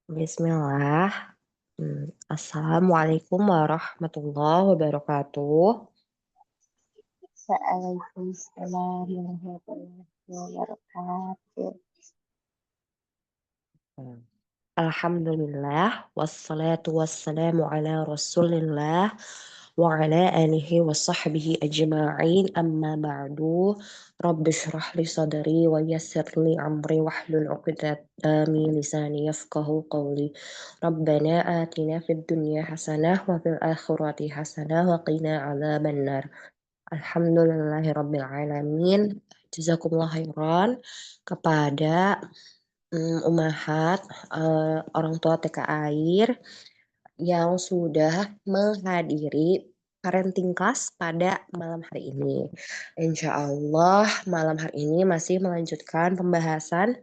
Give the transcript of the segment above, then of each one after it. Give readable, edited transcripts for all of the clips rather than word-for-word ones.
Bismillah. Assalamualaikum warahmatullahi wabarakatuh. Waalaikumsalam warahmatullahi wabarakatuh. Alhamdulillah, wassalatu wassalamu ala rasulillah wa ala alihi wa sahbihi ajma'in amma ba'du. Rabbi syrah li sadri wa yassir li amri wahlul 'uqdatam min lisani yafqahu qawli. Rabbana atina fid dunya hasanah wa fil akhirati hasanah wa qina adzabannar. Alhamdulillahi rabbil alamin. Jazakumullah khairan kepada ummahat, orang tua TK Air yang sudah menghadiri parenting class pada malam hari ini. Insya Allah malam hari ini masih melanjutkan pembahasan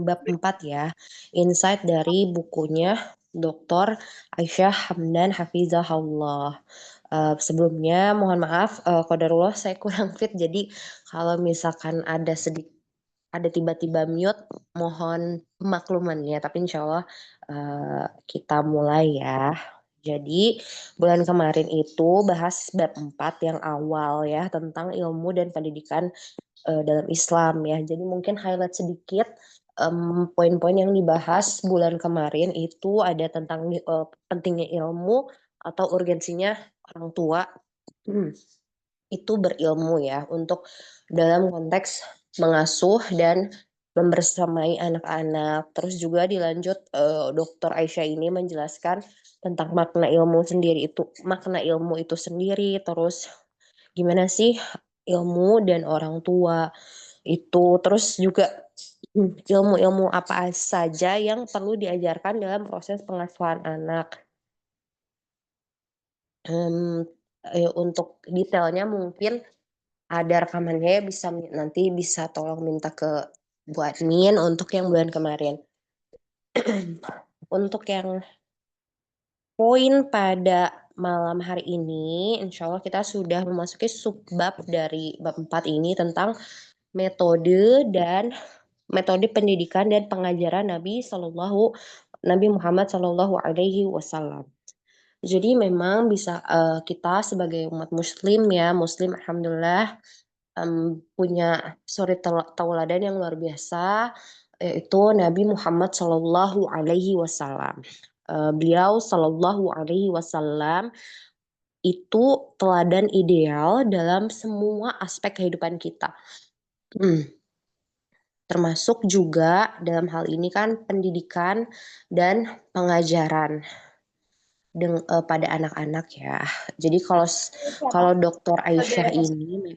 bab 4 ya, insight dari bukunya Dr. Aisyah Hamdan Hafizahullah. Sebelumnya mohon maaf, qadarullah saya kurang fit, jadi kalau misalkan ada tiba-tiba mute, mohon pemaklumannya, tapi insya Allah kita mulai ya. Jadi bulan kemarin itu bahas bab 4 yang awal ya, tentang ilmu dan pendidikan dalam Islam ya. Jadi mungkin highlight sedikit poin-poin yang dibahas bulan kemarin itu ada tentang pentingnya ilmu atau urgensinya orang tua itu berilmu ya, untuk dalam konteks mengasuh dan membersamai anak-anak. Terus juga dilanjut Dr. Aisyah ini menjelaskan tentang makna ilmu itu sendiri, terus gimana sih ilmu dan orang tua itu, terus juga ilmu-ilmu apa saja yang perlu diajarkan dalam proses pengasuhan anak. Untuk detailnya mungkin ada rekamannya ya, nanti bisa tolong minta ke Bu Admin untuk yang bulan kemarin. Untuk yang poin pada malam hari ini, insya Allah kita sudah memasuki subbab dari bab 4 ini tentang metode pendidikan dan pengajaran Nabi Muhammad Shallallahu Alaihi Wasallam. Jadi memang bisa kita sebagai umat muslim ya, alhamdulillah punya suri tauladan yang luar biasa, yaitu Nabi Muhammad Shallallahu Alaihi Wasallam. Beliau Shallallahu Alaihi Wasallam itu teladan ideal dalam semua aspek kehidupan kita. Termasuk juga dalam hal ini kan pendidikan dan pengajaran pada anak-anak ya. Jadi kalau Dr. Aisyah ini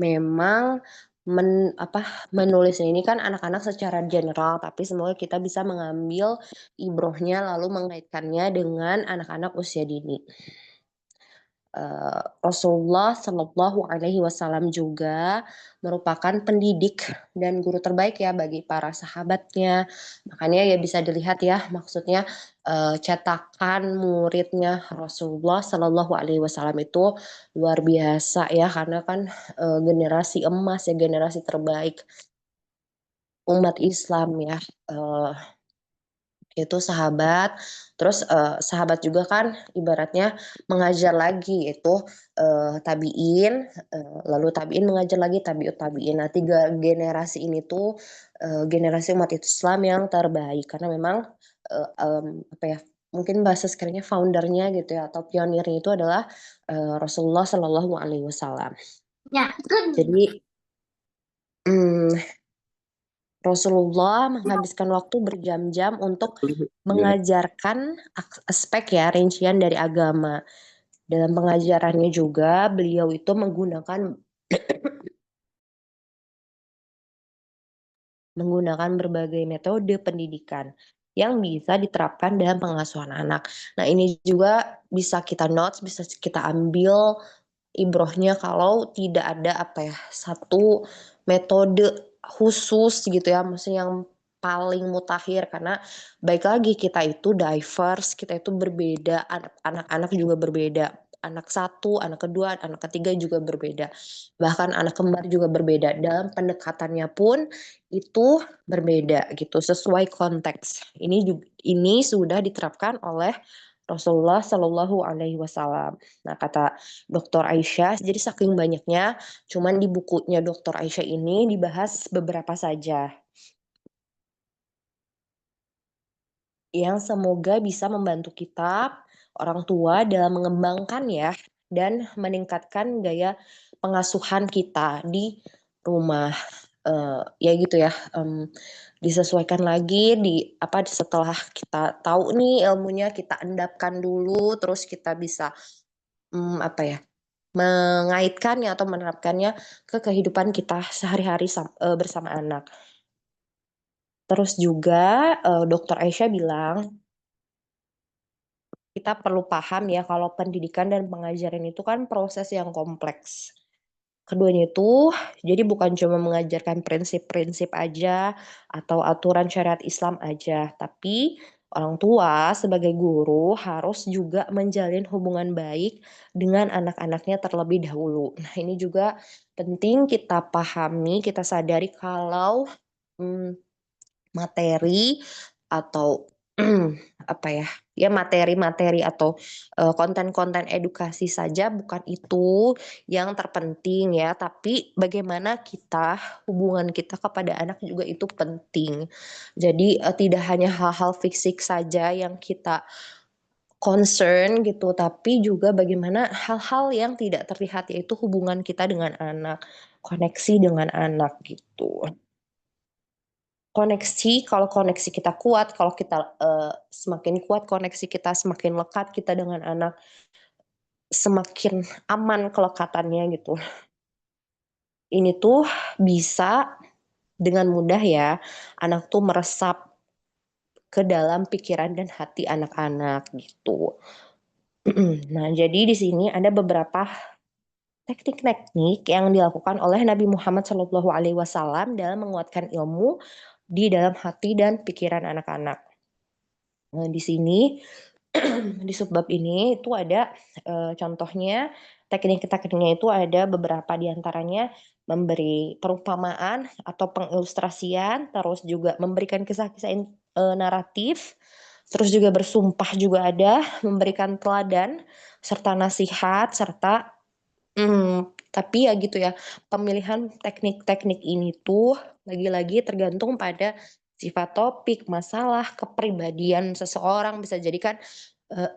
memang menulis ini kan anak-anak secara general, tapi semoga kita bisa mengambil ibrohnya lalu mengaitkannya dengan anak-anak usia dini. Rasulullah Shallallahu Alaihi Wasallam juga merupakan pendidik dan guru terbaik ya bagi para sahabatnya. Makanya ya bisa dilihat ya, maksudnya cetakan muridnya Rasulullah Shallallahu Alaihi Wasallam itu luar biasa ya, karena kan generasi emas ya, generasi terbaik umat Islam ya. Itu sahabat, terus sahabat juga kan ibaratnya mengajar lagi, itu tabiin, lalu tabiin mengajar lagi, tabiut tabiin. Nah, 3 generasi ini tuh generasi umat Islam yang terbaik, karena memang apa ya, mungkin bahasa sekarangnya foundernya gitu ya, atau pionirnya itu adalah Rasulullah Shallallahu Alaihi Wasallam. Ya, Jadi Rasulullah menghabiskan waktu berjam-jam untuk mengajarkan aspek ya, rincian dari agama. Dalam pengajarannya juga beliau itu menggunakan berbagai metode pendidikan yang bisa diterapkan dalam pengasuhan anak. Nah, ini juga bisa kita notes, bisa kita ambil ibrohnya kalau tidak ada satu metode khusus gitu ya, maksudnya yang paling mutakhir, karena baik lagi kita itu diverse, kita itu berbeda, anak-anak juga berbeda. anak satu, anak kedua, anak ketiga juga berbeda. Bahkan anak kembar juga berbeda. Dalam pendekatannya pun itu berbeda gitu, sesuai konteks. Ini sudah diterapkan oleh Rasulullah Shallallahu Alaihi Wasallam. Nah, kata Dokter Aisyah, jadi saking banyaknya, cuman di bukunya Dokter Aisyah ini dibahas beberapa saja yang semoga bisa membantu kita, orang tua, dalam mengembangkan ya, dan meningkatkan gaya pengasuhan kita di rumah. Ya gitu ya, disesuaikan lagi setelah kita tahu nih ilmunya, kita endapkan dulu, terus kita bisa apa ya, mengaitkannya atau menerapkannya ke kehidupan kita sehari-hari bersama anak. Terus juga Dokter Aisyah bilang kita perlu paham ya kalau pendidikan dan pengajaran itu kan proses yang kompleks. Keduanya itu jadi bukan cuma mengajarkan prinsip-prinsip aja atau aturan syariat Islam aja, tapi orang tua sebagai guru harus juga menjalin hubungan baik dengan anak-anaknya terlebih dahulu. Nah, ini juga penting kita pahami, kita sadari kalau hmm, materi atau apa ya, ya materi-materi atau konten-konten edukasi saja bukan itu yang terpenting ya, tapi bagaimana hubungan kita kepada anak juga itu penting. Jadi tidak hanya hal-hal fisik saja yang kita concern gitu, tapi juga bagaimana hal-hal yang tidak terlihat yaitu hubungan kita dengan anak, koneksi dengan anak gitu. Kalau koneksi kita kuat, kalau kita semakin kuat koneksi kita, semakin lekat kita dengan anak, semakin aman kelekatannya gitu. Ini tuh bisa dengan mudah ya, anak tuh meresap ke dalam pikiran dan hati anak-anak gitu. Nah, jadi di sini ada beberapa teknik-teknik yang dilakukan oleh Nabi Muhammad SAW dalam menguatkan ilmu di dalam hati dan pikiran anak-anak. Nah, di sini di subbab ini itu ada contohnya teknik-tekniknya itu ada beberapa di antaranya memberi perumpamaan atau pengilustrasian, terus juga memberikan kisah-kisah naratif, terus juga bersumpah juga ada, memberikan teladan serta nasihat serta tapi ya gitu ya, pemilihan teknik-teknik ini tuh lagi-lagi tergantung pada sifat topik, masalah, kepribadian seseorang. Bisa jadi kan eh,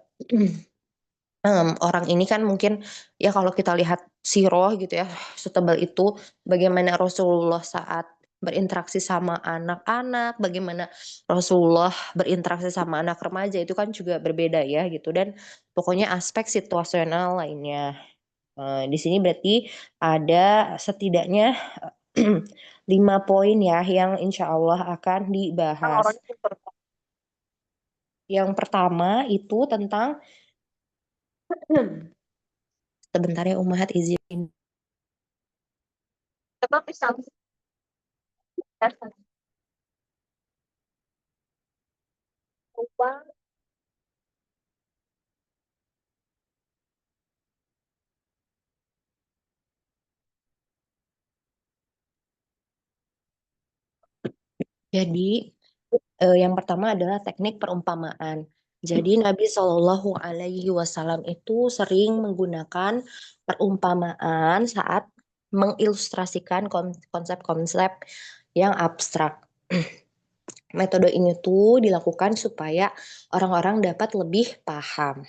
orang ini kan mungkin ya kalau kita lihat sirah gitu ya, setebal itu bagaimana Rasulullah saat berinteraksi sama anak-anak, bagaimana Rasulullah berinteraksi sama anak remaja itu kan juga berbeda ya gitu, dan pokoknya aspek situasional lainnya. Di sini berarti ada setidaknya 5 poin ya yang insya Allah akan dibahas. Yang pertama itu tentang sebentar ya Umahat izin. Jadi yang pertama adalah teknik perumpamaan. Jadi Nabi Shallallahu Alaihi Wasallam itu sering menggunakan perumpamaan saat mengilustrasikan konsep-konsep yang abstrak. Metode ini tuh dilakukan supaya orang-orang dapat lebih paham.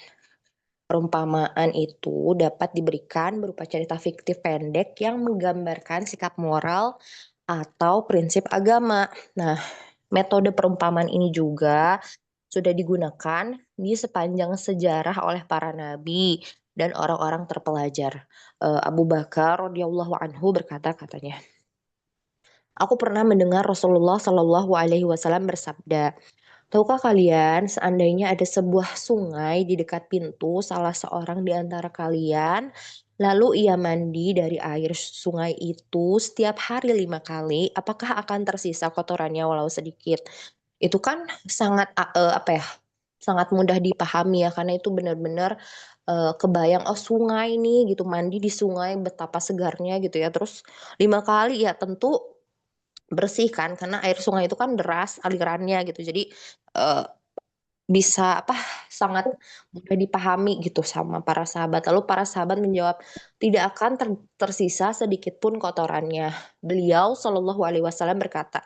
Perumpamaan itu dapat diberikan berupa cerita fiktif pendek yang menggambarkan sikap moral atau prinsip agama. Nah, metode perumpamaan ini juga sudah digunakan di sepanjang sejarah oleh para nabi dan orang-orang terpelajar. Abu Bakar radhiyallahu anhu berkata katanya, "Aku pernah mendengar Rasulullah Shallallahu alaihi wasallam bersabda, tahukah kalian seandainya ada sebuah sungai di dekat pintu salah seorang di antara kalian, lalu ia mandi dari air sungai itu setiap hari 5 kali, apakah akan tersisa kotorannya walau sedikit?" Itu kan sangat apa ya, sangat mudah dipahami ya karena itu benar-benar kebayang, oh sungai nih gitu, mandi di sungai betapa segarnya gitu ya, terus 5 kali ya tentu bersih kan, karena air sungai itu kan deras alirannya gitu. Jadi, eee, bisa apa, sangat mudah dipahami gitu sama para sahabat. Lalu para sahabat menjawab, "Tidak akan tersisa sedikit pun kotorannya." Beliau Shallallahu alaihi wasallam berkata,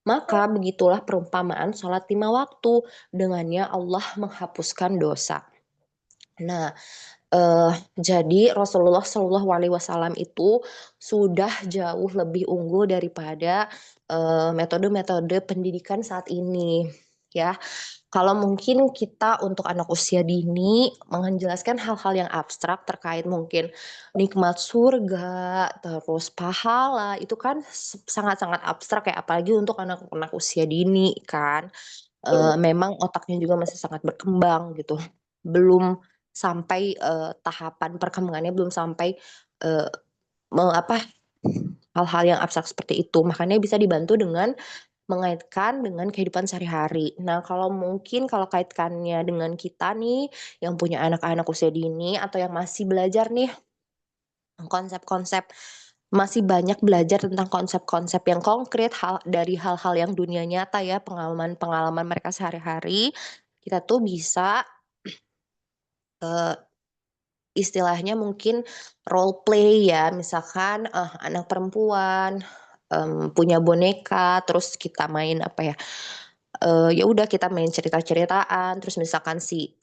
"Maka begitulah perumpamaan sholat 5 waktu, dengannya Allah menghapuskan dosa." Nah, jadi Rasulullah Shallallahu alaihi wasallam itu sudah jauh lebih unggul daripada, metode-metode pendidikan saat ini, ya. Kalau mungkin kita untuk anak usia dini menjelaskan hal-hal yang abstrak terkait mungkin nikmat surga, terus pahala, itu kan sangat-sangat abstrak ya, apalagi untuk anak-anak usia dini kan. Memang otaknya juga masih sangat berkembang gitu. Belum sampai, tahapan perkembangannya belum sampai, eee, apa, hal-hal yang abstrak seperti itu. Makanya bisa dibantu dengan mengaitkan dengan kehidupan sehari-hari. Nah, kalau mungkin kalau kaitkannya dengan kita nih, yang punya anak-anak usia dini atau yang masih belajar nih, konsep-konsep masih banyak belajar tentang konsep-konsep yang konkret dari hal-hal yang dunia nyata ya, pengalaman-pengalaman mereka sehari-hari, kita tuh bisa, eee, istilahnya mungkin role play ya, misalkan, anak perempuan, punya boneka, terus kita main apa ya, ya udah kita main cerita-ceritaan, terus misalkan si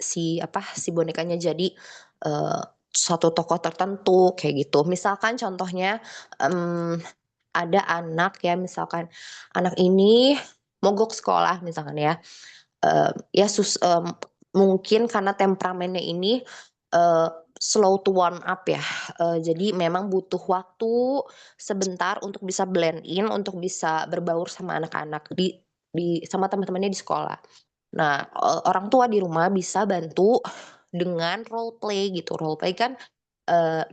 bonekanya jadi, eee, suatu tokoh tertentu kayak gitu. Misalkan contohnya, mmm, ada anak ya, misalkan anak ini mogok sekolah misalkan ya, ya mungkin karena temperamennya ini, eee, slow to warm up ya, jadi memang butuh waktu sebentar untuk bisa blend in, untuk bisa berbaur sama anak-anak sama teman-temannya di sekolah. Nah, orang tua di rumah bisa bantu dengan role play gitu. Role play kan, eee,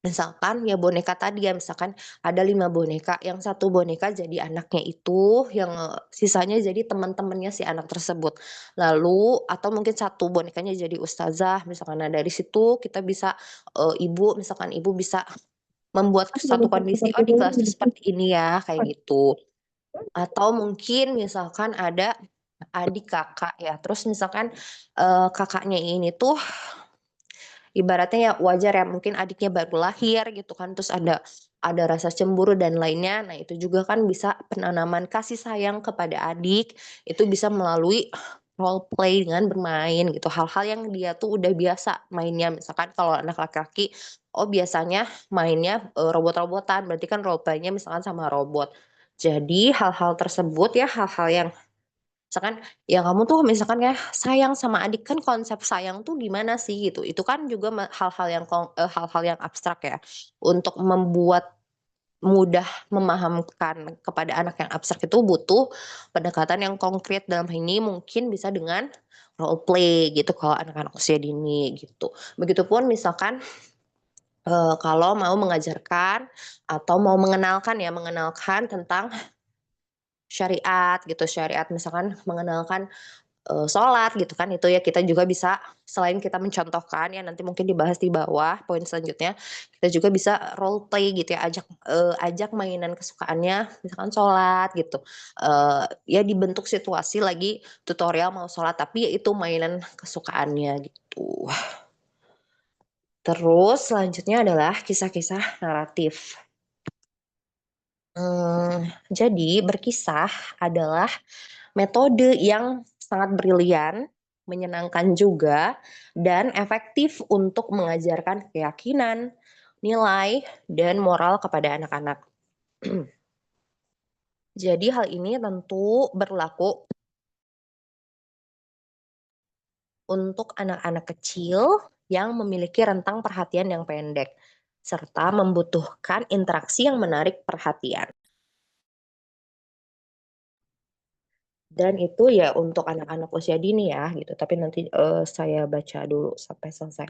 misalkan ya boneka tadi ya, misalkan ada 5 boneka, yang satu boneka jadi anaknya itu, yang, sisanya jadi teman-temannya si anak tersebut. Lalu atau mungkin satu bonekanya jadi ustazah misalkan. Nah, dari situ kita bisa, misalkan ibu bisa membuat satu kondisi, "Oh, di kelas tuh seperti ini ya," kayak gitu. Atau mungkin misalkan ada adik kakak ya, terus misalkan, kakaknya ini tuh ibaratnya ya wajar ya mungkin adiknya baru lahir gitu kan, terus ada rasa cemburu dan lainnya. Nah, itu juga kan bisa penanaman kasih sayang kepada adik, itu bisa melalui role play dengan bermain gitu, hal-hal yang dia tuh udah biasa mainnya. Misalkan kalau anak laki-laki, oh biasanya mainnya, robot-robotan, berarti kan role play-nya misalkan sama robot. Jadi hal-hal tersebut ya, hal-hal yang misalkan, ya kamu tuh misalkan ya sayang sama adik, kan konsep sayang tuh gimana sih gitu, itu kan juga hal-hal yang abstrak ya, untuk membuat mudah memahamkan kepada anak yang abstrak itu butuh pendekatan yang konkret, dalam hal ini mungkin bisa dengan role play gitu kalau anak-anak usia dini gitu. Begitupun misalkan, kalau mau mengajarkan atau mau mengenalkan tentang syariat gitu, syariat misalkan mengenalkan sholat gitu kan, itu ya kita juga bisa selain kita mencontohkan ya nanti mungkin dibahas di bawah poin selanjutnya, kita juga bisa role play gitu ya, ajak mainan kesukaannya misalkan sholat gitu, ya dibentuk situasi lagi tutorial mau sholat tapi ya itu mainan kesukaannya gitu. Terus selanjutnya adalah kisah-kisah naratif. Jadi berkisah adalah metode yang sangat brilian, menyenangkan juga, dan efektif untuk mengajarkan keyakinan, nilai, dan moral kepada anak-anak. Jadi hal ini tentu berlaku untuk anak-anak kecil yang memiliki rentang perhatian yang pendek, serta membutuhkan interaksi yang menarik perhatian. Dan itu ya untuk anak-anak usia dini ya gitu, tapi nanti, saya baca dulu sampai selesai.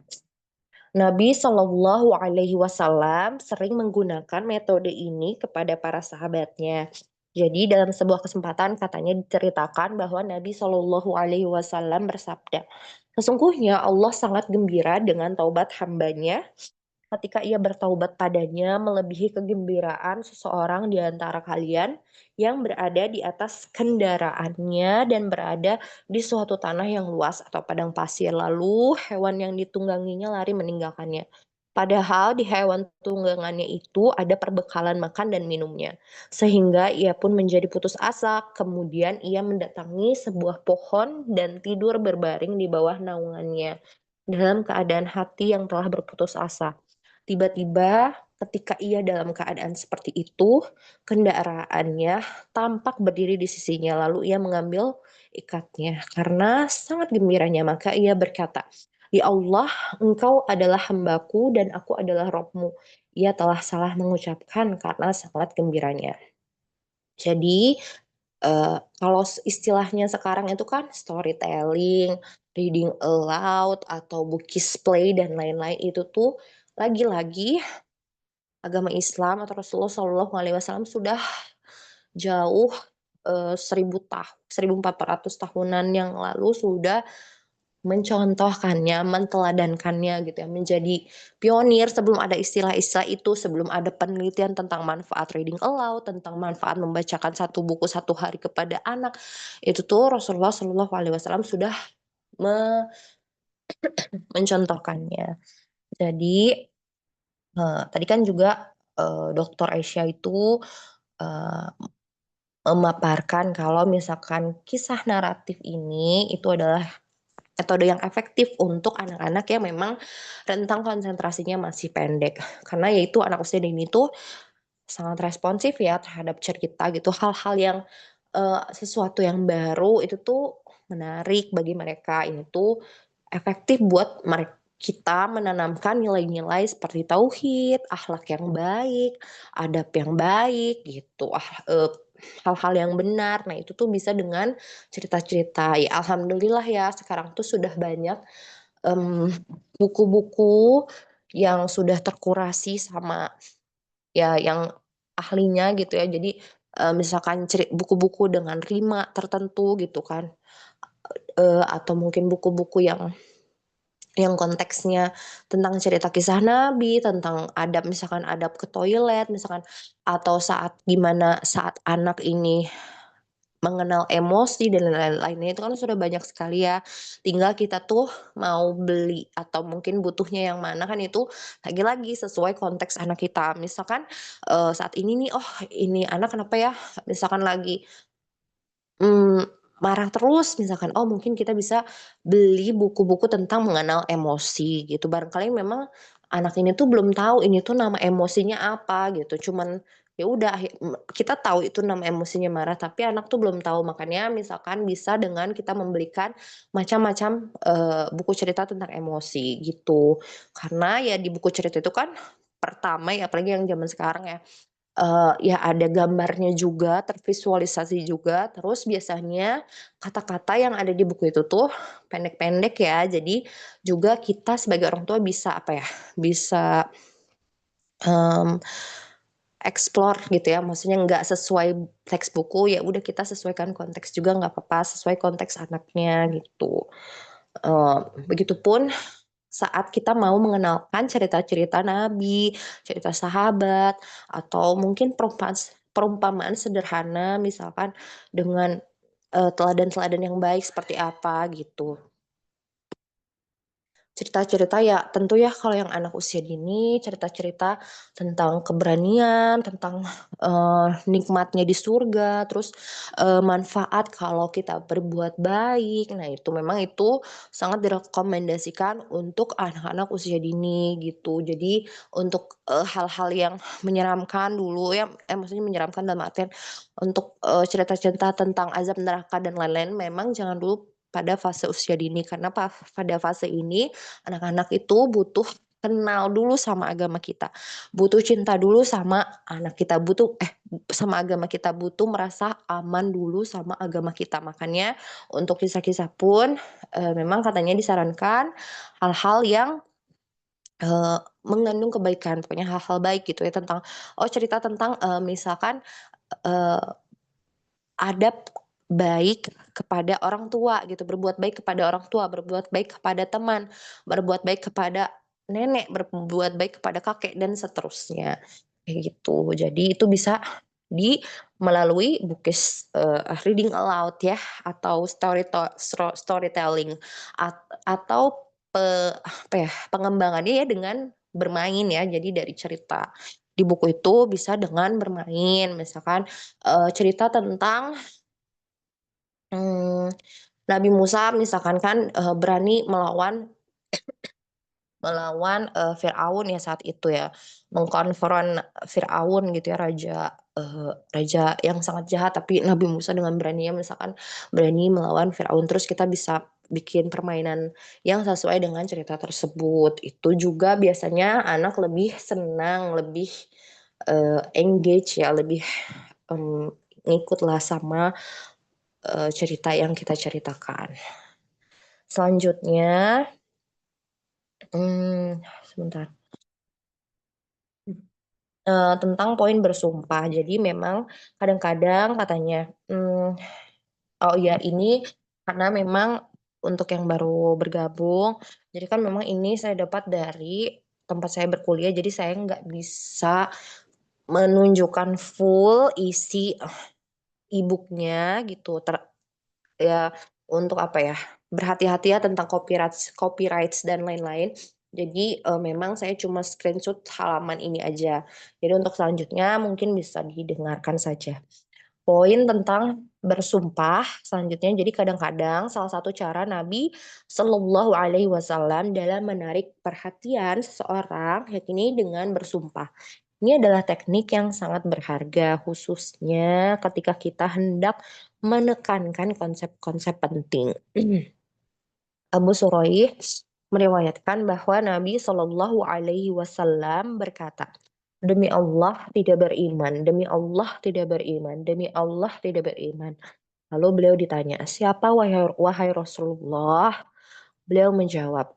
Nabi Shallallahu alaihi wasallam sering menggunakan metode ini kepada para sahabatnya. Jadi dalam sebuah kesempatan katanya diceritakan bahwa Nabi Shallallahu Alaihi Wasallam bersabda, sesungguhnya Allah sangat gembira dengan taubat hambanya ketika ia bertaubat padanya melebihi kegembiraan seseorang di antara kalian yang berada di atas kendaraannya dan berada di suatu tanah yang luas atau padang pasir. Lalu hewan yang ditungganginya lari meninggalkannya. Padahal di hewan tunggangannya itu ada perbekalan makan dan minumnya. Sehingga ia pun menjadi putus asa. Kemudian ia mendatangi sebuah pohon dan tidur berbaring di bawah naungannya dalam keadaan hati yang telah berputus asa. Tiba-tiba ketika ia dalam keadaan seperti itu, kendaraannya tampak berdiri di sisinya. Lalu ia mengambil ikatnya karena sangat gembiranya. Maka ia berkata, Ya Allah, engkau adalah hambaku dan aku adalah Robmu. Ia telah salah mengucapkan karena sangat gembiranya. Jadi, kalau istilahnya sekarang itu kan storytelling, reading aloud, atau bukis play dan lain-lain itu tuh lagi-lagi agama Islam atau Rasulullah Shallallahu Alaihi Wasallam sudah jauh 1400 tahunan yang lalu sudah mencontohkannya, menteladankannya gitu ya, menjadi pionir sebelum ada istilah-istilah itu, sebelum ada penelitian tentang manfaat reading aloud, tentang manfaat membacakan satu buku satu hari kepada anak. Itu tuh Rasulullah Shallallahu Alaihi Wasallam sudah mencontohkannya. Jadi tadi kan juga Dokter Aisyah itu eee, memaparkan kalau misalkan kisah naratif ini itu adalah metode yang efektif untuk anak-anak yang memang rentang konsentrasinya masih pendek. Karena yaitu anak usia dini itu sangat responsif ya terhadap cerita gitu, hal-hal yang, sesuatu yang baru itu tuh menarik bagi mereka, ini tuh efektif buat kita menanamkan nilai-nilai seperti tauhid, akhlak yang baik, adab yang baik gitu, hal-hal yang benar. Nah itu tuh bisa dengan cerita-cerita. Ya alhamdulillah ya sekarang tuh sudah banyak, mmm, buku-buku yang sudah terkurasi sama ya yang ahlinya gitu ya. Jadi, misalkan buku-buku dengan rima tertentu gitu kan, atau mungkin buku-buku yang konteksnya tentang cerita kisah nabi, tentang adab misalkan adab ke toilet misalkan, atau saat gimana saat anak ini mengenal emosi dan lain-lainnya itu kan sudah banyak sekali ya. Tinggal kita tuh mau beli atau mungkin butuhnya yang mana kan itu lagi-lagi sesuai konteks anak kita. Misalkan, saat ini nih, oh ini anak kenapa ya, misalkan lagi Mmm, marah terus misalkan, oh mungkin kita bisa beli buku-buku tentang mengenal emosi gitu, barangkali memang anak ini tuh belum tahu ini tuh nama emosinya apa gitu, cuman ya udah kita tahu itu nama emosinya marah, tapi anak tuh belum tahu. Makanya misalkan bisa dengan kita membelikan macam-macam, buku cerita tentang emosi gitu. Karena ya di buku cerita itu kan pertama ya apalagi yang zaman sekarang ya, ya ada gambarnya juga, tervisualisasi juga, terus biasanya kata-kata yang ada di buku itu tuh pendek-pendek ya, jadi juga kita sebagai orang tua bisa apa ya, bisa, mmm, explore gitu ya, maksudnya nggak sesuai teks buku, ya udah kita sesuaikan konteks juga nggak apa-apa, sesuai konteks anaknya gitu. Eee, Begitupun saat kita mau mengenalkan cerita-cerita nabi, cerita sahabat, atau mungkin perumpamaan sederhana misalkan dengan, teladan-teladan yang baik seperti apa gitu. Cerita-cerita ya tentu ya kalau yang anak usia dini, cerita-cerita tentang keberanian, tentang, nikmatnya di surga, terus, manfaat kalau kita berbuat baik. Nah itu memang itu sangat direkomendasikan untuk anak-anak usia dini gitu. Jadi untuk, hal-hal yang menyeramkan dulu ya, maksudnya menyeramkan dalam artian untuk, cerita-cerita tentang azab neraka dan lain-lain memang jangan dulu pada fase usia dini, karena pada fase ini anak-anak itu butuh kenal dulu sama agama kita, butuh cinta dulu sama anak kita, sama agama kita, butuh merasa aman dulu sama agama kita. Makanya untuk kisah-kisah pun, memang katanya disarankan hal-hal yang, mengandung kebaikan, pokoknya hal-hal baik gitu ya tentang cerita tentang, misalkan, adab baik kepada orang tua gitu, berbuat baik kepada orang tua, berbuat baik kepada teman, berbuat baik kepada nenek, berbuat baik kepada kakek dan seterusnya, kayak gitu. Jadi itu bisa melalui bukis, reading aloud ya, atau storytelling atau apa ya, pengembangannya ya dengan bermain ya. Jadi dari cerita di buku itu bisa dengan bermain, misalkan, cerita tentang, mmm, Nabi Musa misalkan kan, berani melawan Firaun ya saat itu ya, mengkonfront Firaun gitu ya, raja yang sangat jahat, tapi Nabi Musa dengan beraninya misalkan berani melawan Firaun, terus kita bisa bikin permainan yang sesuai dengan cerita tersebut. Itu juga biasanya anak lebih senang, lebih, engage ya, lebih, mmm, ngikutlah sama, cerita yang kita ceritakan. Selanjutnya, sebentar. Tentang poin bersumpah. Jadi memang kadang-kadang katanya, oh iya ini karena memang untuk yang baru bergabung, jadi kan memang ini saya dapat dari tempat saya berkuliah, jadi saya nggak bisa menunjukkan full isi e-book-nya gitu, ya untuk apa ya, berhati-hati ya tentang copyrights dan lain-lain. Jadi, memang saya cuma screenshot halaman ini aja. Jadi untuk selanjutnya mungkin bisa didengarkan saja. Poin tentang bersumpah selanjutnya, jadi kadang-kadang salah satu cara Nabi Shallallahu Alaihi Wasallam dalam menarik perhatian seseorang, yakni dengan bersumpah. Ini adalah teknik yang sangat berharga, khususnya ketika kita hendak menekankan konsep-konsep penting. Abu Suraih meriwayatkan bahwa Nabi Shallallahu Alaihi Wasallam berkata, "Demi Allah tidak beriman, demi Allah tidak beriman, demi Allah tidak beriman." Lalu beliau ditanya, "Siapa wahai Rasulullah?" Beliau menjawab,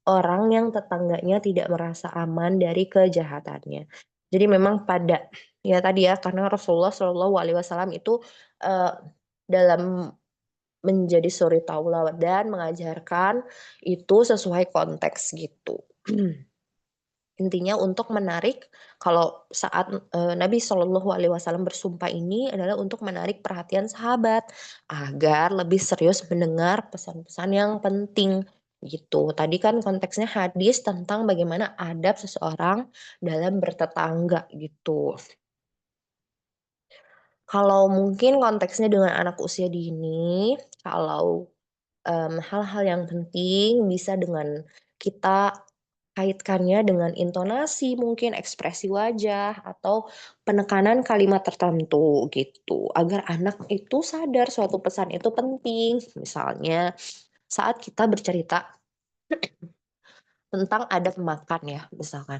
"Orang yang tetangganya tidak merasa aman dari kejahatannya." Jadi memang pada ya tadi ya, karena Rasulullah Shallallahu Alaihi Wasallam itu, eee, dalam menjadi suri tauladan mengajarkan itu sesuai konteks gitu. Intinya untuk menarik kalau saat, Nabi Shallallahu Alaihi Wasallam bersumpah ini adalah untuk menarik perhatian sahabat, agar lebih serius mendengar pesan-pesan yang penting, gitu. Tadi kan konteksnya hadis tentang bagaimana adab seseorang dalam bertetangga, gitu. Kalau mungkin konteksnya dengan anak usia dini, kalau hal-hal yang penting bisa dengan kita kaitkannya dengan intonasi mungkin, ekspresi wajah, atau penekanan kalimat tertentu gitu, agar anak itu sadar suatu pesan itu penting. Misalnya saat kita bercerita tentang adab makan ya misalkan,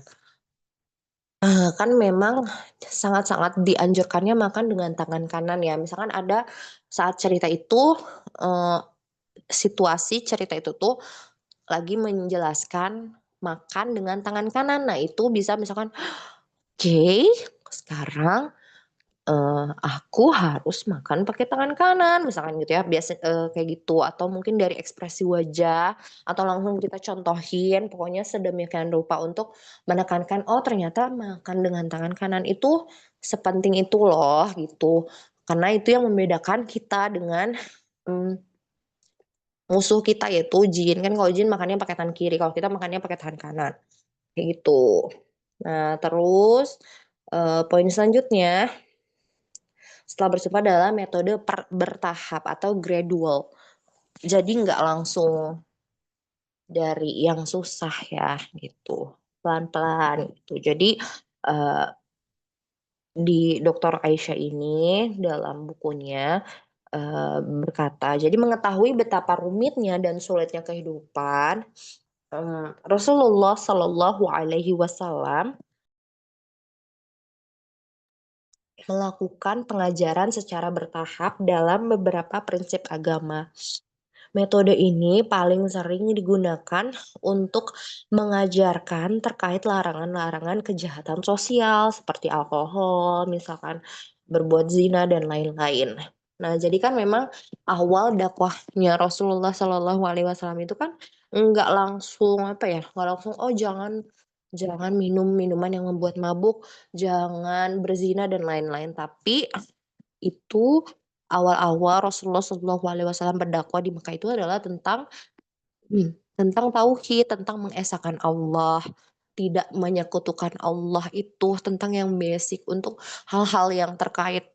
kan memang sangat-sangat dianjurkannya makan dengan tangan kanan ya. Misalkan ada saat cerita itu, eee, situasi cerita itu tuh lagi menjelaskan makan dengan tangan kanan. Nah, itu bisa misalkan, "Oke, sekarang, aku harus makan pakai tangan kanan," misalkan gitu ya, kayak gitu. Atau mungkin dari ekspresi wajah, atau langsung kita contohin, pokoknya sedemikian rupa untuk menekankan, "Oh, ternyata makan dengan tangan kanan itu sepenting itu loh," gitu. Karena itu yang membedakan kita dengan, mmm musuh kita yaitu jin, kan kalau jin makannya pakai tangan kiri, kalau kita makannya pakai tangan kanan, kayak gitu. Nah terus, poin selanjutnya, setelah bersumpah adalah metode bertahap atau gradual. Jadi nggak langsung dari yang susah ya gitu, pelan-pelan gitu. Jadi, eee, di Dokter Aisyah ini dalam bukunya, berkata, jadi mengetahui betapa rumitnya dan sulitnya kehidupan, Rasulullah Shallallahu Alaihi Wasallam melakukan pengajaran secara bertahap dalam beberapa prinsip agama. Metode ini paling sering digunakan untuk mengajarkan terkait larangan-larangan kejahatan sosial seperti alkohol, misalkan berbuat zina dan lain-lain. Nah, jadi kan memang awal dakwahnya Rasulullah Shallallahu Alaihi Wasallam itu kan nggak langsung apa ya, nggak langsung oh jangan jangan minum minuman yang membuat mabuk, jangan berzina dan lain-lain. Tapi itu awal-awal Rasulullah Shallallahu Alaihi Wasallam berdakwah di Mekah itu adalah tentang tauhid, tentang mengesahkan Allah, tidak menyekutukan Allah itu tentang yang basic untuk hal-hal yang terkait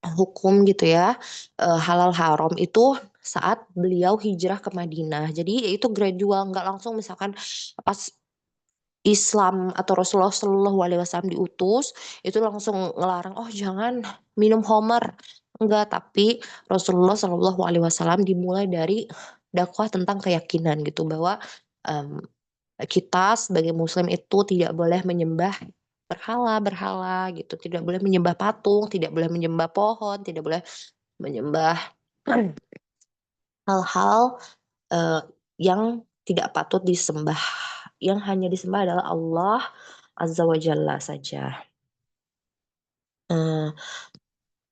hukum gitu ya, halal haram itu saat beliau hijrah ke Madinah. Jadi ya itu gradual, nggak langsung misalkan pas Islam atau Rasulullah Shallallahu Alaihi Wasallam diutus itu langsung ngelarang oh jangan minum homer, enggak, tapi Rasulullah Shallallahu Alaihi Wasallam dimulai dari dakwah tentang keyakinan gitu bahwa em, kita sebagai Muslim itu tidak boleh menyembah berhala-berhala gitu, tidak boleh menyembah patung, tidak boleh menyembah pohon, tidak boleh menyembah hal-hal eh, yang tidak patut disembah. Yang hanya disembah adalah Allah Azza wa Jalla saja. Eh,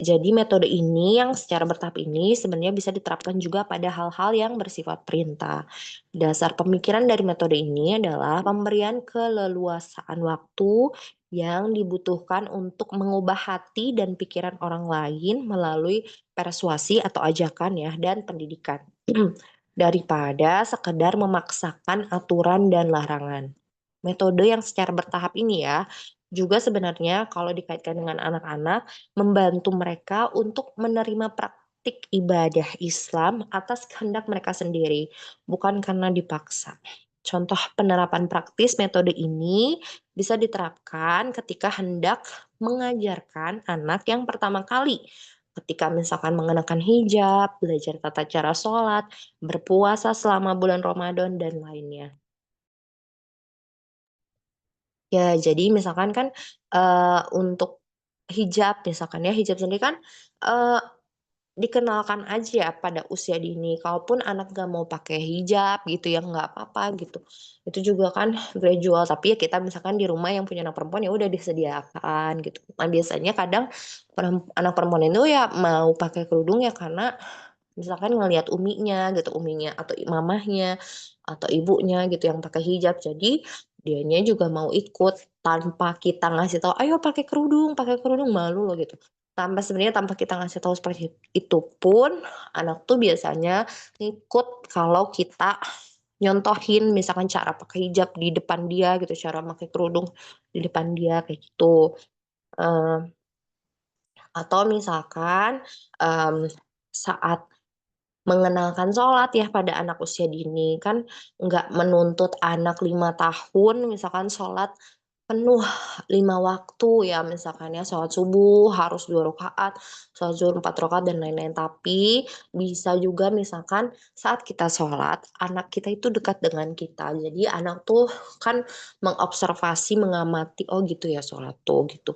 Jadi metode ini yang secara bertahap ini sebenarnya bisa diterapkan juga pada hal-hal yang bersifat perintah. Dasar pemikiran dari metode ini adalah pemberian keleluasaan waktu yang dibutuhkan untuk mengubah hati dan pikiran orang lain melalui persuasi atau ajakan ya dan pendidikan. Daripada sekedar memaksakan aturan dan larangan. Metode yang secara bertahap ini ya, juga sebenarnya kalau dikaitkan dengan anak-anak membantu mereka untuk menerima praktik ibadah Islam atas kehendak mereka sendiri, bukan karena dipaksa. Contoh penerapan praktis metode ini bisa diterapkan ketika hendak mengajarkan anak yang pertama kali, ketika misalkan mengenakan hijab, belajar tata cara sholat, berpuasa selama bulan Ramadan, dan lainnya. Ya, jadi misalkan kan untuk hijab misalkan ya, hijab sendiri kan eh, dikenalkan aja pada usia dini. Kalaupun anak gak mau pakai hijab gitu ya nggak apa-apa gitu. Itu juga kan gradual. Tapi ya kita misalkan di rumah yang punya anak perempuan ya udah disediakan gitu. Nah biasanya kadang anak perempuan itu ya mau pakai kerudung ya karena misalkan ngelihat uminya gitu, uminya atau mamahnya atau ibunya gitu yang pakai hijab. Jadi dianya juga mau ikut tanpa kita ngasih tahu, ayo pakai kerudung malu loh gitu. Tanpa kita ngasih tahu seperti itu pun anak tuh biasanya ngikut kalau kita nyontohin misalkan cara pakai hijab di depan dia gitu, cara pakai kerudung di depan dia kayak gitu. Eh, atau misalkan em, saat mengenalkan sholat ya pada anak usia dini kan nggak menuntut anak 5 tahun misalkan sholat penuh 5 waktu ya misalkan ya sholat subuh harus 2 rakaat, sholat zuhur 4 rakaat dan lain-lain. Tapi bisa juga misalkan saat kita sholat anak kita itu dekat dengan kita, jadi anak tuh kan mengobservasi mengamati oh gitu ya sholat tuh gitu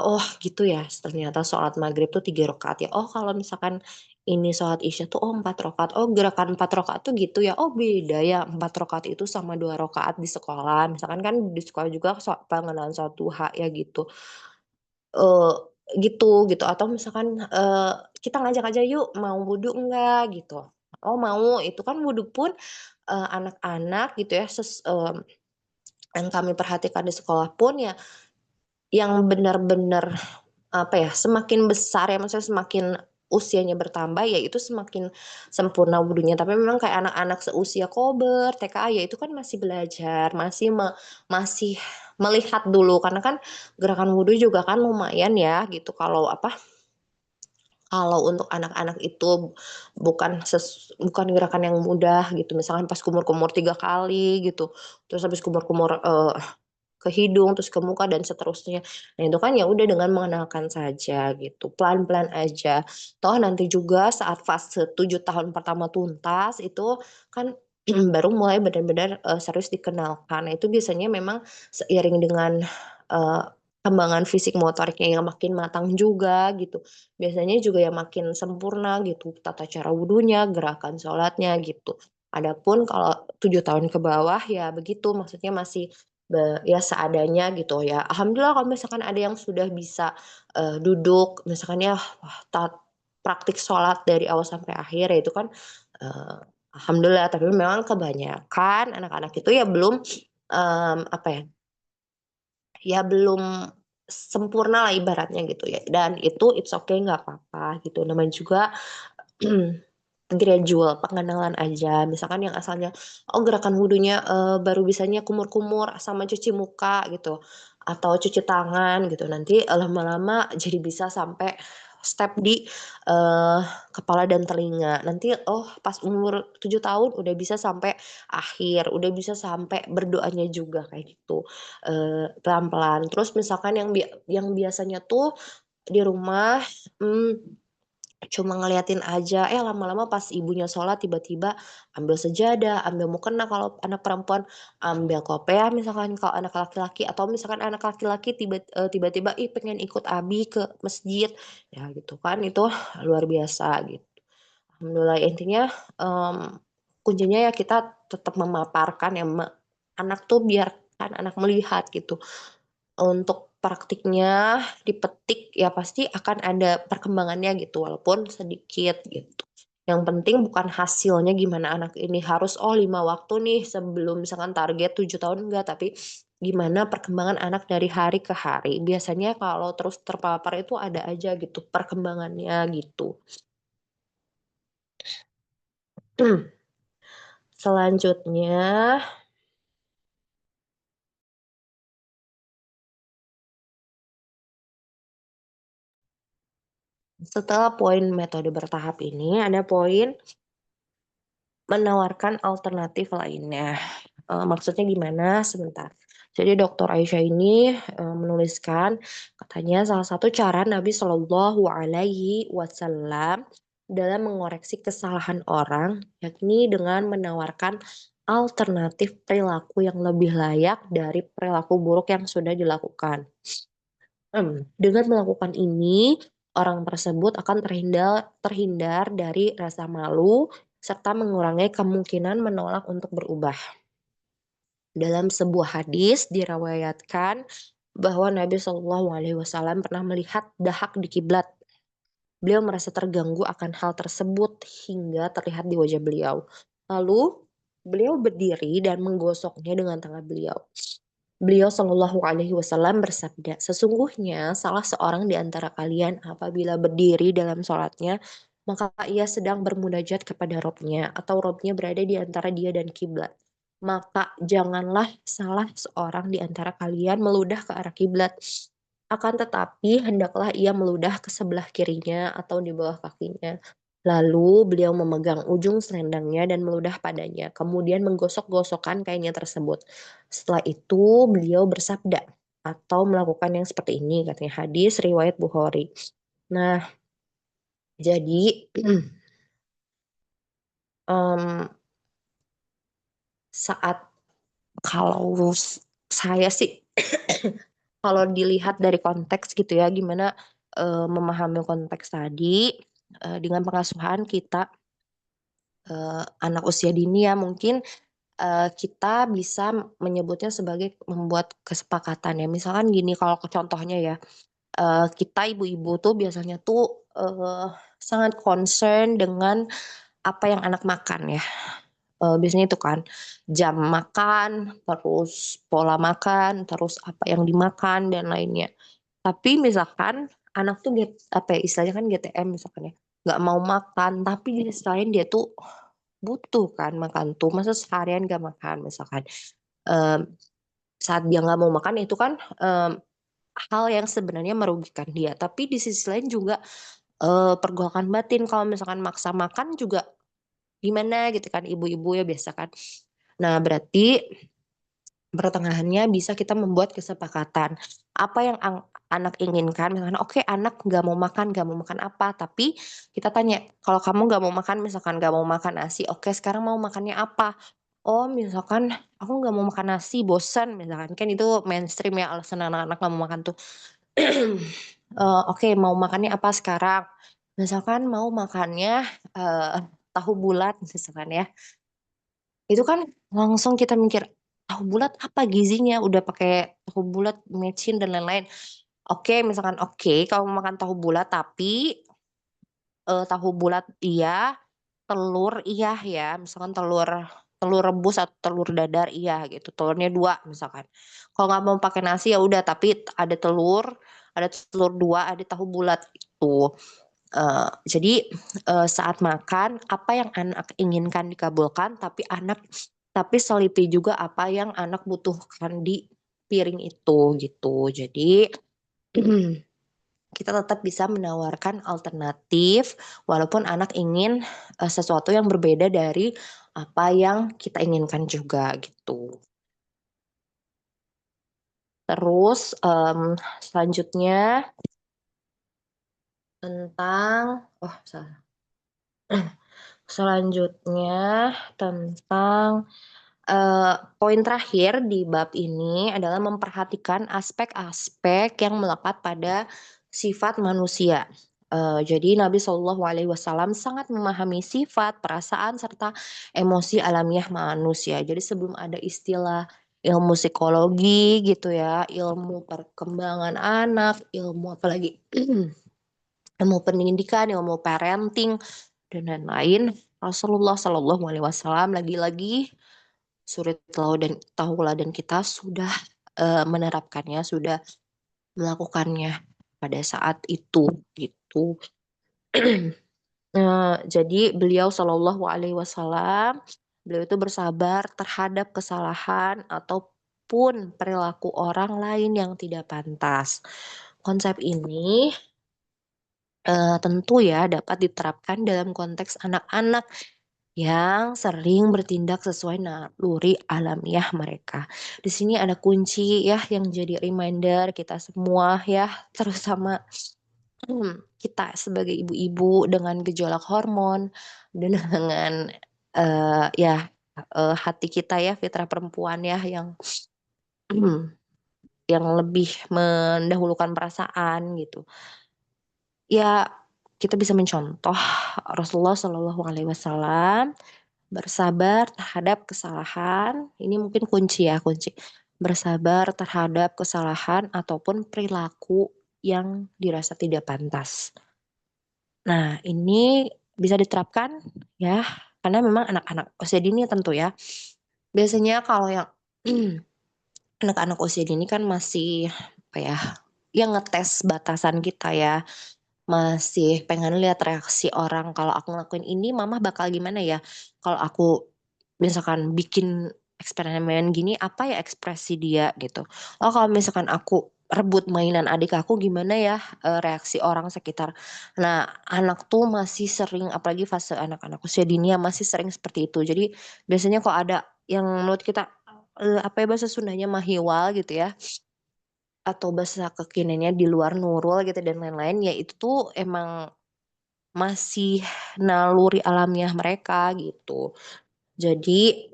oh gitu ya ternyata sholat maghrib tuh 3 rakaat ya, oh kalau misalkan ini sholat isya tuh oh 4 rakaat, oh gerakan 4 rakaat tuh gitu ya, oh beda ya 4 rakaat itu sama 2 rakaat di sekolah misalkan kan di sekolah juga pengenalan sholat duha ya gitu. eh gitu atau misalkan kita ngajak aja yuk mau wudhu enggak gitu, oh mau, itu kan wudhu pun anak-anak gitu ya yang kami perhatikan di sekolah pun ya yang benar-benar apa ya, semakin besar ya, maksudnya semakin usianya bertambah ya itu semakin sempurna wudhunya. Tapi memang kayak anak-anak seusia kober, TKA ya itu kan masih belajar, masih melihat dulu karena kan gerakan wudhu juga kan lumayan ya gitu. Kalau untuk anak-anak itu bukan gerakan yang mudah gitu. Misalkan pas kumur-kumur 3 kali gitu. Terus habis kumur-kumur ke hidung, terus ke muka dan seterusnya. Nah, itu kan ya udah dengan mengenalkan saja gitu. Pelan-pelan aja. Toh nanti juga saat fase 7 tahun pertama tuntas itu kan baru mulai benar-benar serius dikenalkan. Nah, itu biasanya memang seiring dengan eh, kembangan fisik motoriknya yang makin matang juga gitu. Biasanya juga yang makin sempurna gitu tata cara wudhunya, gerakan sholatnya gitu. Adapun kalau 7 tahun ke bawah ya begitu, maksudnya masih ya seadanya gitu ya. Alhamdulillah kalau misalkan ada yang sudah bisa, duduk misalkan ya, wah praktik sholat dari awal sampai akhir ya itu kan, eee, alhamdulillah. Tapi memang kebanyakan anak-anak itu ya belum, apa ya, ya belum sempurna lah ibaratnya gitu ya, dan itu it's okay nggak apa-apa gitu, namanya juga gradual, pengenalan aja. Misalkan yang asalnya, oh gerakan wudunya, baru bisanya kumur-kumur sama cuci muka gitu, atau cuci tangan gitu, nanti, lama-lama jadi bisa sampai step di, eee, kepala dan telinga. Nanti, oh pas umur 7 tahun udah bisa sampai akhir, udah bisa sampai berdoanya juga kayak gitu, pelan-pelan. Terus misalkan yang biasanya tuh di rumah, mmm cuma ngeliatin aja, lama-lama pas ibunya sholat tiba-tiba ambil sejadah, ambil mukena kalau anak perempuan, ambil kopiah misalkan kalau anak laki-laki, atau misalkan anak laki-laki tiba-tiba, ih pengen ikut abi ke masjid, ya gitu kan, itu luar biasa gitu. Alhamdulillah intinya, kuncinya ya kita tetap memaparkan ya anak tuh biarkan anak melihat gitu. Untuk praktiknya dipetik ya pasti akan ada perkembangannya gitu walaupun sedikit gitu. Yang penting bukan hasilnya gimana anak ini harus, 5 waktu nih sebelum misalkan target 7 tahun enggak, tapi gimana perkembangan anak dari hari ke hari. Biasanya kalau terus terpapar itu ada aja gitu perkembangannya gitu. Selanjutnya, setelah poin metode bertahap ini ada poin menawarkan alternatif lainnya. Maksudnya gimana? Sebentar. Jadi Dokter Aisyah ini, menuliskan, katanya salah satu cara Nabi Shallallahu Alaihi Wasallam dalam mengoreksi kesalahan orang, yakni dengan menawarkan alternatif perilaku yang lebih layak dari perilaku buruk yang sudah dilakukan. Dengan melakukan ini, orang tersebut akan terhindar terhindar dari rasa malu, serta mengurangi kemungkinan menolak untuk berubah. Dalam sebuah hadis diriwayatkan bahwa Nabi Shallallahu Alaihi Wasallam pernah melihat dahak di kiblat. Beliau merasa terganggu akan hal tersebut hingga terlihat di wajah beliau. Lalu beliau berdiri dan menggosoknya dengan tangan beliau. Beliau Shallallahu Alaihi Wasallam bersabda, sesungguhnya salah seorang di antara kalian apabila berdiri dalam sholatnya, maka ia sedang bermunajat kepada Robnya, atau Robnya berada di antara dia dan kiblat. Maka janganlah salah seorang di antara kalian meludah ke arah kiblat. Akan tetapi hendaklah ia meludah ke sebelah kirinya atau di bawah kakinya. Lalu beliau memegang ujung selendangnya dan meludah padanya, kemudian menggosok-gosokkan kainnya tersebut. Setelah itu beliau bersabda atau melakukan yang seperti ini, katanya hadis riwayat Bukhari. Nah, jadi, mmm, saat kalau saya sih kalau dilihat dari konteks gitu ya, gimana, memahami konteks tadi, dengan pengasuhan kita, anak usia dini ya mungkin, kita bisa menyebutnya sebagai membuat kesepakatan ya. Misalkan gini kalau contohnya ya, kita ibu-ibu tuh biasanya tuh, sangat concern dengan apa yang anak makan ya. Biasanya itu kan, jam makan, terus pola makan, terus apa yang dimakan dan lainnya. Tapi misalkan anak tuh apa ya, istilahnya kan GTM misalkan ya, nggak mau makan, tapi di sisi lain dia tuh butuh kan makan tuh, masa seharian nggak makan misalkan. Mmm, saat dia nggak mau makan itu kan, hal yang sebenarnya merugikan dia, tapi di sisi lain juga, pergolakan batin kalau misalkan maksa makan juga gimana gitu kan, ibu-ibu ya biasa kan. Nah berarti pertengahannya bisa kita membuat kesepakatan, apa yang anak inginkan misalkan oke anak nggak mau makan apa, tapi kita tanya, "Kalau kamu nggak mau makan," misalkan nggak mau makan nasi, "Oke sekarang mau makannya apa?" "Oh misalkan aku nggak mau makan nasi, bosen," misalkan, kan itu mainstream ya alasan anak-anak nggak mau makan tuh. "Oke mau makannya apa sekarang?" Misalkan mau makannya, tahu bulat misalkan ya, itu kan langsung kita mikir, tahu bulat apa gizinya, udah pakai tahu bulat, mecin dan lain-lain. Oke, misalkan oke kalau mau makan tahu bulat tapi, tahu bulat iya, telur iya ya, misalkan telur telur rebus atau telur dadar iya gitu, telurnya 2 misalkan. Kalau nggak mau pakai nasi ya udah tapi ada telur 2, ada tahu bulat gitu. Jadi, saat makan apa yang anak inginkan dikabulkan, tapi seliti juga apa yang anak butuhkan di piring itu gitu. Jadi kita tetap bisa menawarkan alternatif walaupun anak ingin, sesuatu yang berbeda dari apa yang kita inginkan juga gitu. Terus, selanjutnya tentang oh salah, selanjutnya tentang poin terakhir di bab ini adalah memperhatikan aspek-aspek yang melekat pada sifat manusia. Jadi Nabi Shallallahu Alaihi Wasallam sangat memahami sifat, perasaan, serta emosi alamiah manusia. Jadi sebelum ada istilah ilmu psikologi gitu ya, ilmu perkembangan anak, ilmu apalagi ilmu pendidikan, ilmu parenting dan lain-lain, Rasulullah Shallallahu Alaihi Wasallam lagi-lagi suri tauladan kita sudah, menerapkannya, sudah melakukannya pada saat itu, gitu. Jadi beliau Shallallahu Alaihi Wasallam, beliau itu bersabar terhadap kesalahan ataupun perilaku orang lain yang tidak pantas. Konsep ini, tentu ya dapat diterapkan dalam konteks anak-anak yang sering bertindak sesuai naluri alamiah mereka. Di sini ada kunci ya yang jadi reminder kita semua ya, terutama kita sebagai ibu-ibu dengan gejolak hormon dan dengan, ya, hati kita ya, fitrah perempuan ya yang lebih mendahulukan perasaan gitu. Ya, kita bisa mencontoh Rasulullah Shallallahu Alaihi Wasallam bersabar terhadap kesalahan, ini mungkin kunci ya, kunci. Bersabar terhadap kesalahan ataupun perilaku yang dirasa tidak pantas. Nah, ini bisa diterapkan ya, karena memang anak-anak usia dini tentu ya. Biasanya kalau yang anak-anak usia dini kan masih apa ya, ya ngetes batasan kita ya. Masih pengen lihat reaksi orang, kalau aku ngelakuin ini mama bakal gimana ya? Kalau aku misalkan bikin eksperimen gini, apa ya ekspresi dia gitu. Oh kalau misalkan aku rebut mainan adik aku gimana ya, reaksi orang sekitar. Nah anak tuh masih sering apalagi fase anak-anak usia dini ya masih sering seperti itu. Jadi biasanya kok ada yang menurut kita, apa ya bahasa Sundanya mahiwal gitu ya, atau bahasa kekiniannya di luar nurul gitu dan lain-lain, ya itu tuh emang masih naluri alamiah mereka gitu. Jadi,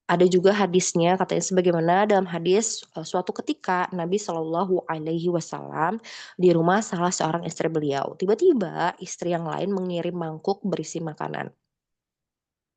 ada juga hadisnya katanya sebagaimana dalam hadis, suatu ketika Nabi Shallallahu Alaihi Wasallam di rumah salah seorang istri beliau, tiba-tiba istri yang lain mengirim mangkuk berisi makanan.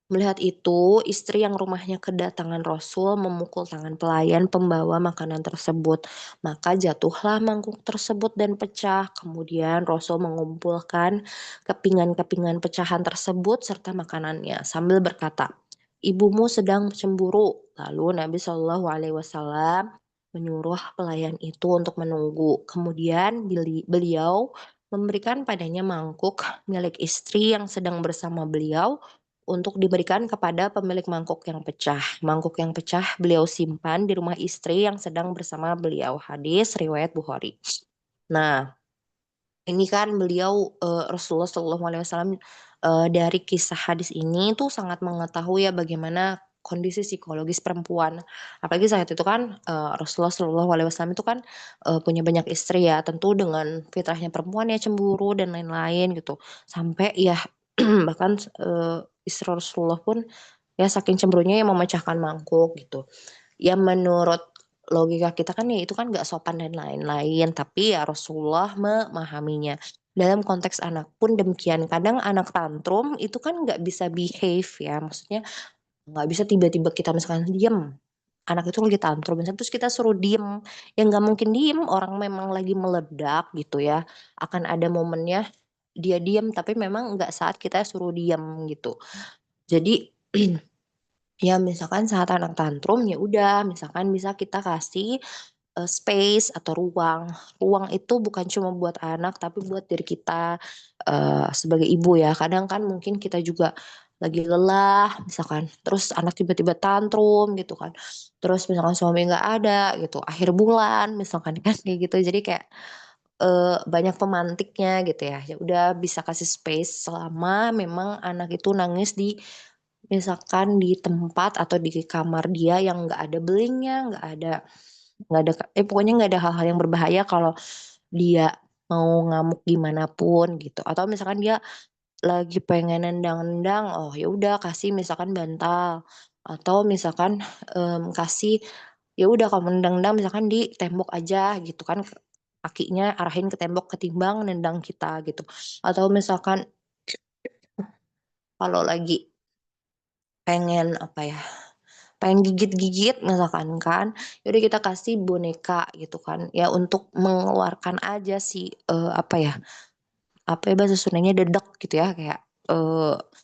Melihat itu, istri yang rumahnya kedatangan Rasul memukul tangan pelayan pembawa makanan tersebut. Maka jatuhlah mangkuk tersebut dan pecah. Kemudian Rasul mengumpulkan kepingan-kepingan pecahan tersebut serta makanannya sambil berkata, "Ibumu sedang cemburu." Lalu Nabi Shallallahu Alaihi Wasallam menyuruh pelayan itu untuk menunggu. Kemudian beliau memberikan padanya mangkuk milik istri yang sedang bersama beliau untuk diberikan kepada pemilik mangkuk yang pecah. Mangkuk yang pecah beliau simpan di rumah istri yang sedang bersama beliau. Hadis riwayat Bukhari. Nah, ini kan beliau, Rasulullah Shallallahu Alaihi Wasallam, dari kisah hadis ini tuh sangat mengetahui ya bagaimana kondisi psikologis perempuan. Apalagi saat itu kan, Rasulullah Shallallahu Alaihi Wasallam itu kan, punya banyak istri ya, tentu dengan fitrahnya perempuan ya cemburu dan lain-lain gitu. Sampai ya bahkan, istri Rasulullah pun ya saking cemburunya ya memecahkan mangkuk gitu. Ya menurut logika kita kan ya itu kan nggak sopan dan lain-lain, tapi ya Rasulullah memahaminya. Dalam konteks anak pun demikian, kadang anak tantrum itu kan nggak bisa behave ya, maksudnya nggak bisa tiba-tiba kita misalkan diem. anak itu lagi tantrum misalnya terus kita suruh diem, ya nggak mungkin diem orang memang lagi meledak gitu ya, akan ada momennya dia diem tapi memang nggak saat kita suruh diem gitu. Jadi ya misalkan saat anak tantrum ya udah misalkan bisa kita kasih space atau ruang. Ruang itu bukan cuma buat anak tapi buat diri kita sebagai ibu ya. Kadang kan mungkin kita juga lagi lelah misalkan, terus anak tiba-tiba tantrum gitu kan. Terus misalkan suami nggak ada gitu, akhir bulan misalkan kan kayak gitu. Jadi kayak banyak pemantiknya gitu ya. Ya udah bisa kasih space selama memang anak itu nangis di misalkan di tempat atau di kamar dia yang nggak ada belingnya, nggak ada pokoknya nggak ada hal-hal yang berbahaya kalau dia mau ngamuk gimana pun gitu. Atau misalkan dia lagi pengen nendang-nendang, oh ya udah kasih misalkan bantal. Atau misalkan, kasih, ya udah kalau nendang-nendang misalkan di tembok aja gitu kan, kakinya arahin ke tembok ketimbang nendang kita gitu. Atau misalkan kalau lagi pengen apa ya, pengen gigit-gigit misalkan kan, ya udah kita kasih boneka gitu kan, ya untuk mengeluarkan aja si, apa ya, apa ya bahasa Sundanya, dedek gitu ya, kayak,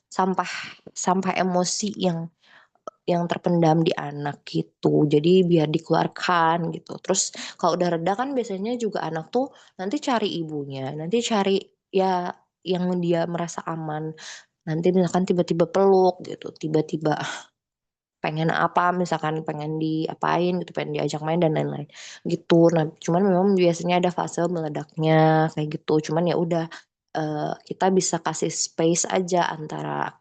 sampah sampah emosi yang terpendam di anak gitu. Jadi biar dikeluarkan gitu. Terus kalau udah reda kan biasanya juga anak tuh nanti cari ibunya, nanti cari ya yang dia merasa aman. Nanti misalkan tiba-tiba peluk gitu, tiba-tiba pengen apa, misalkan pengen diapain gitu, pengen diajak main dan lain-lain, gitu. Nah, cuman memang biasanya ada fase meledaknya kayak gitu. Cuman ya udah, kita bisa kasih space aja antara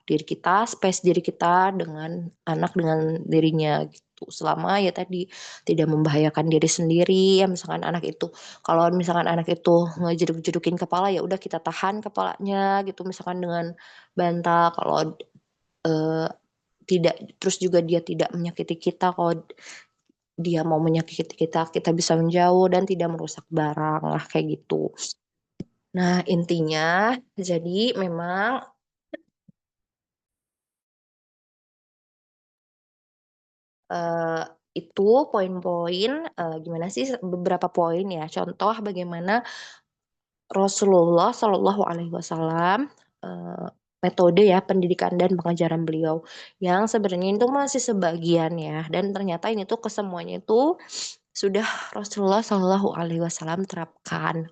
space diri kita dengan anak dengan dirinya gitu. Selama ya tadi, tidak membahayakan diri sendiri, ya misalkan anak itu kalau misalkan anak itu ngejeduk-jedukin kepala, ya udah kita tahan kepalanya gitu, misalkan dengan bantal. Kalau, eee tidak terus juga dia tidak menyakiti kita, kalau dia mau menyakiti kita, kita bisa menjauh dan tidak merusak barang lah, kayak gitu. Nah, intinya jadi memang, eee, itu poin-poin, gimana sih beberapa poin ya, contoh bagaimana Rasulullah Shallallahu Alaihi Wasallam, metode ya pendidikan dan pengajaran beliau, yang sebenarnya itu masih sebagian ya, dan ternyata ini tuh kesemuanya itu sudah Rasulullah Shallallahu Alaihi Wasallam terapkan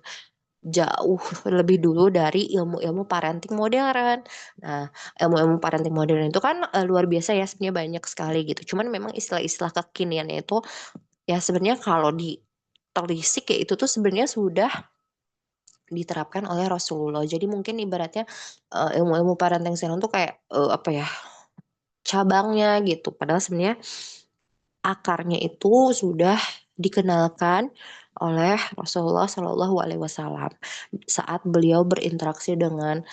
jauh lebih dulu dari ilmu-ilmu parenting modern. Nah, ilmu-ilmu parenting modern itu kan, luar biasa ya sebenarnya banyak sekali gitu, cuman memang istilah-istilah kekiniannya itu ya sebenarnya kalau ditelisik ya itu tuh sebenarnya sudah diterapkan oleh Rasulullah. Jadi mungkin ibaratnya, ilmu-ilmu parenting sekarang tuh kayak, apa ya, cabangnya gitu, padahal sebenarnya akarnya itu sudah dikenalkan oleh Rasulullah Shallallahu Alaihi Wasallam saat beliau berinteraksi dengan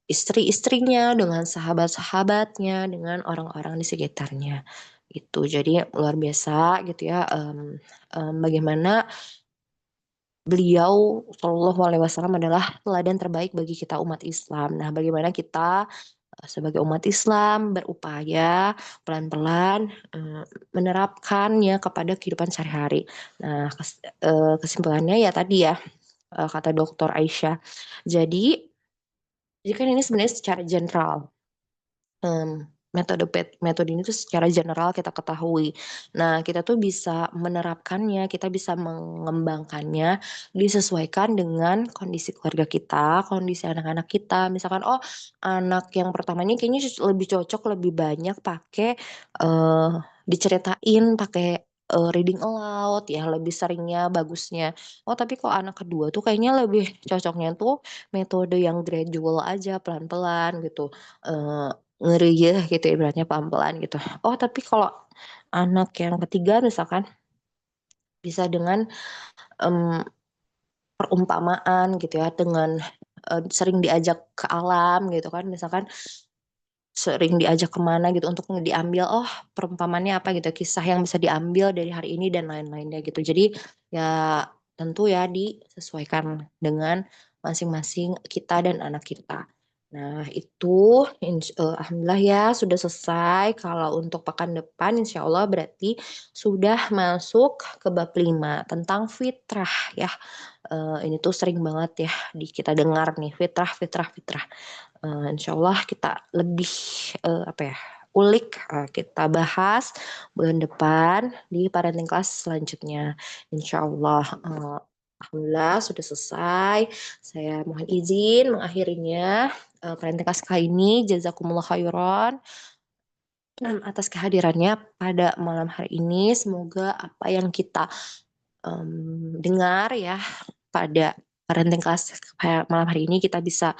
istri-istrinya, dengan sahabat-sahabatnya, dengan orang-orang di sekitarnya, itu. Jadi luar biasa gitu ya, bagaimana beliau Shallallahu Alaihi Wasallam adalah teladan terbaik bagi kita umat Islam. Nah, bagaimana kita, sebagai umat Islam berupaya pelan-pelan, menerapkannya kepada kehidupan sehari-hari. Nah, kesimpulannya ya tadi ya, kata Dokter Aisyah. Jadi kan ini sebenarnya secara general. Metode ini tuh secara general kita ketahui. Nah, kita tuh bisa menerapkannya, kita bisa mengembangkannya, disesuaikan dengan kondisi keluarga kita, kondisi anak-anak kita. Misalkan, oh anak yang pertama ini kayaknya lebih cocok, lebih banyak pakai, diceritain pakai, reading aloud ya, lebih seringnya, bagusnya. Oh tapi kalau anak kedua tuh kayaknya lebih cocoknya tuh metode yang gradual aja, pelan-pelan gitu, ngeri gitu ibaratnya pelan-pelan gitu. Oh tapi kalau anak yang ketiga misalkan bisa dengan, mmm, perumpamaan gitu ya, dengan, sering diajak ke alam gitu kan, misalkan sering diajak ke mana gitu untuk diambil, oh perumpamannya apa gitu, kisah yang bisa diambil dari hari ini dan lain-lainnya gitu. Jadi ya tentu ya disesuaikan dengan masing-masing kita dan anak kita. Nah, itu alhamdulillah ya sudah selesai. Kalau untuk pekan depan insya Allah berarti sudah masuk ke bab 5 tentang fitrah ya. Ini tuh sering banget ya kita dengar nih fitrah, fitrah, fitrah. Insya Allah kita lebih apa ya ulik, kita bahas bulan depan di parenting class selanjutnya. Insya Allah. Alhamdulillah sudah selesai. Saya mohon izin mengakhirinya parenting class kali ini. Jazakumullah khairan atas kehadirannya pada malam hari ini. Semoga apa yang kita dengar ya pada parenting class malam hari ini kita bisa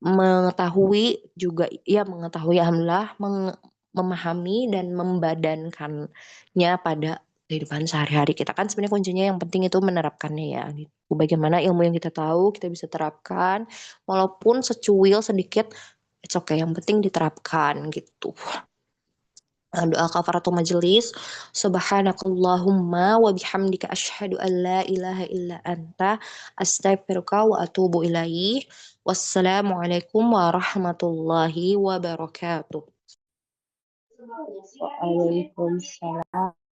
mengetahui juga ya mengetahui alhamdulillah memahami dan membadankannya pada kehidupan sehari-hari kita kan sebenarnya kuncinya yang penting itu menerapkannya ya gitu. Bagaimana ilmu yang kita tahu kita bisa terapkan walaupun secuil sedikit it's okay yang penting diterapkan gitu. Doa kafaratul majelis. Subhanakallahumma wa bihamdika asyhadu an la ilaha illa anta astaghfiruka wa atubu ilaih. Wassalamualaikum warahmatullahi wabarakatuh. Waalaikumsalam.